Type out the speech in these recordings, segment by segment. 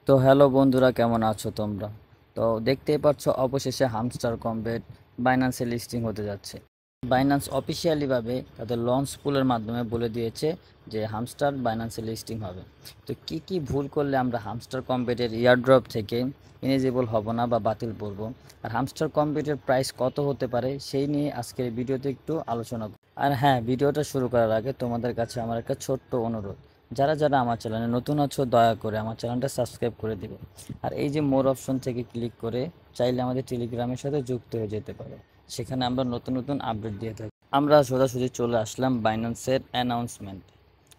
তো হ্যালো বন্ধুরা, কেমন আছো তোমরা? তো দেখতেই পাচ্ছ, অবশেষে হামস্টার কমবেট বাইন্যান্সে লিস্টিং হতে যাচ্ছে। বাইন্যান্স অফিসিয়ালিভাবে তাদের লঞ্চ পুলের মাধ্যমে বলে দিয়েছে যে হামস্টার বাইন্যান্সে লিস্টিং হবে। তো কি কি ভুল করলে আমরা হামস্টার কমবেটের ইয়ারড্রপ থেকে ইলিজিবল হব না বা বাতিল করব, আর হামস্টার কমবেটের প্রাইস কত হতে পারে সেই নিয়ে আজকের ভিডিওতে একটু আলোচনা করব। আর হ্যাঁ, ভিডিওটা শুরু করার আগে তোমাদের কাছে আমার একটা ছোট্ট অনুরোধ, যারা যারা আমার চ্যানেলে নতুন আছো দয়া করে আমার চ্যানেলটা সাবস্ক্রাইব করে দিবে। আর এই যে মোর অপশন থেকে ক্লিক করে চাইলে আমাদের টেলিগ্রামের সাথে যুক্ত হয়ে যেতে পারো, সেখানে আমরা নতুন নতুন আপডেট দিয়ে থাকি। আমরা সোজাসুজি চলে আসলাম বাইন্যান্সের অ্যানাউন্সমেন্ট।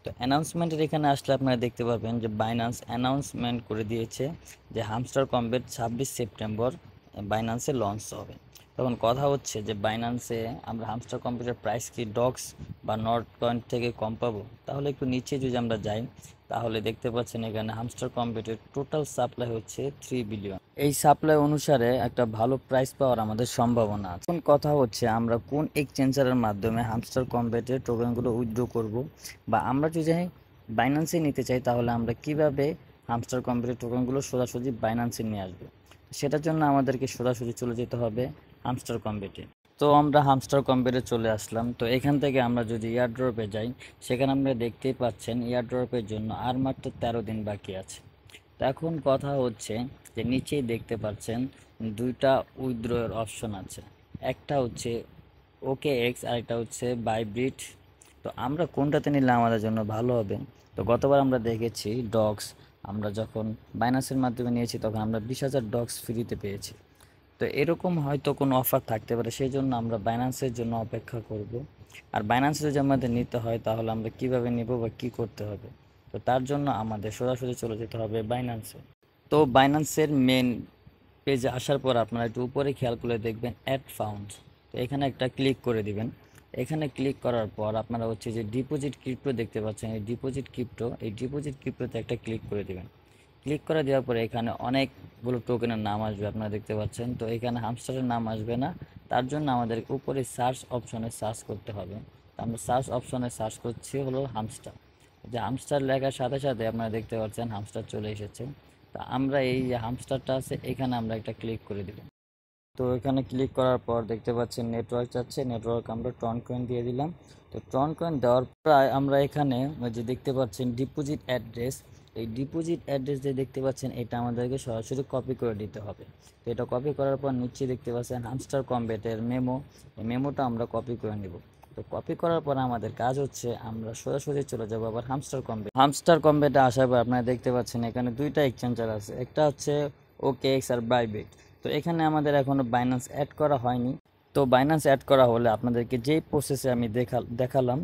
তো অ্যানাউন্সমেন্টের এখানে আসলে আপনারা দেখতে পাবেন যে বাইন্যান্স অ্যানাউন্সমেন্ট করে দিয়েছে যে হামস্টার কমবেট 26 সেপ্টেম্বর বাইন্যান্সে লঞ্চ হবে। তখন কথা হচ্ছে যে বাইন্যান্সে আমরা হামস্টার কমবেটের প্রাইস কি ডক্স বা নট কয়েন থেকে কম পাবো? তাহলে একটু নিচে যদি আমরা যাই, তাহলে দেখতে পাচ্ছেন এখানে হামস্টার কমবেটের টোটাল সাপ্লাই হচ্ছে 3 বিলিয়ন। এই সাপ্লাই অনুসারে একটা ভালো প্রাইস পাওয়ার আমাদের সম্ভাবনা আছে। এখন কথা হচ্ছে আমরা কোন এক্সচেঞ্জারের মাধ্যমে হামস্টার কমবেটের টোকেনগুলো উইথড্র করব, বা আমরা যদি বাইন্যান্সে নিতে চাই তাহলে আমরা কিভাবে হামস্টার কমবেটের টোকেনগুলো সোজাসুজি বাইন্যান্সে নিয়ে আসবো। সেটার জন্য আমাদেরকে সোজাসুজি চলে যেতে হবে হামস্টার কমবেটে। তো আমরা হামস্টার কমবেটে চলে আসলাম। তো এখান থেকে আমরা যদি এয়ারড্রপে যাই, সেখানে আমরা দেখতেই পাচ্ছেন এয়ারড্রপের জন্য আর মাত্র 13 দিন বাকি আছে। তো এখন কথা হচ্ছে যে নিচেই দেখতে পাচ্ছেন দুইটা উইথড্রয়ের অপশন আছে, একটা হচ্ছে ওকে এক্স আর একটা হচ্ছে বাইবিট। তো আমরা কোনটাতে নিলে আমাদের জন্য ভালো হবে? তো গতবার আমরা দেখেছি ডক্স, আমরা যখন বাইন্যান্সের মাধ্যমে নিয়েছি তখন আমরা 20,000 ডক্স ফ্রিতে পেয়েছি। তো এরকম হয়তো কোনো অফার থাকতে পারে, সেই জন্য আমরা বাইন্যান্সের জন্য অপেক্ষা করব। আর বাইন্যান্সে যদি আমাদের নিতে হয় তাহলে আমরা কিভাবে নিব বা কি করতে হবে? তো তার জন্য আমাদের সোজাসুজি চলে যেতে হবে বাইন্যান্সে। তো বাইন্যান্সের মেন পেজে আসার পর আপনারা একটু উপরে খেয়াল করে দেখবেন অ্যাড ফাউন্ড। তো এখানে একটা ক্লিক করে দিবেন। এখানে ক্লিক করার পর আপনারা হচ্ছে যে ডিপোজিট ক্রিপ্টো দেখতে পাচ্ছেন, এই ডিপোজিট ক্রিপ্টোতে একটা ক্লিক করে দিবেন। ক্লিক করে দেওয়ার পরে এখানে অনেকগুলো টোকেনের নাম আসবে, আপনারা দেখতে পাচ্ছেন। তো এখানে হামস্টারের নাম আসবে না, তার জন্য আমাদের উপরে সার্চ অপশনে সার্চ করতে হবে। তো আমরা সার্চ অপশনে সার্চ করছি হলো হামস্টার। যে হামস্টার লেখার সাথে সাথে আপনারা দেখতে পাচ্ছেন হামস্টার চলে এসেছে। তো আমরা এই যে হামস্টারটা আছে এখানে আমরা একটা ক্লিক করে দিব। তো এখানে ক্লিক করার পর দেখতে পাচ্ছেন নেটওয়ার্ক যাচ্ছে, নেটওয়ার্ক আমরা টন কয়েন দিয়ে দিলাম। তো টন কয়েন দেওয়ার পর আমরা এখানে যে দেখতে পাচ্ছেন ডিপোজিট অ্যাড্রেস, এই ডিপোজিট অ্যাড্রেস যে দেখতে পাচ্ছেন এটা আমাদেরকে সরাসরি কপি করে দিতে হবে। তো এটা কপি করার পর নিচে দেখতে পাচ্ছেন হামস্টার কমবেটের মেমো, এই মেমোটা আমরা কপি করে নেব। তো কপি করার পর আমাদের কাজ হচ্ছে আমরা সোজাসুজি চলে যাবো আবার হামস্টার কমবেটে আসার পর আপনারা দেখতে পাচ্ছেন এখানে দুইটা এক্সচেঞ্জার আছে, একটা হচ্ছে ওকে এক্স আর বাইবিট। তো এখানে আমাদের এখনও বাইন্যান্স অ্যাড করা হয়নি। তো বাইন্যান্স অ্যাড করা হলে আপনাদেরকে যেই প্রসেসে আমি দেখালাম,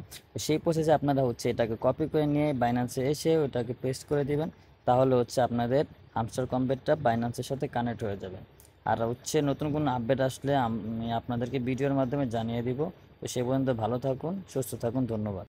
সেই প্রসেসে আপনারা হচ্ছে এটাকে কপি করে নিয়ে বাইন্যান্সে এসে ওটাকে পেস্ট করে দিবেন। তাহলে হচ্ছে আপনাদের হামস্টার কমবেটটা বাইন্যান্সের সাথে কানেক্ট হয়ে যাবে। আর হচ্ছে নতুন কোনো আপডেট আসলে আমি আপনাদেরকে ভিডিওর মাধ্যমে জানিয়ে দিব। তো সে পর্যন্ত ভালো থাকুন, সুস্থ থাকুন, ধন্যবাদ।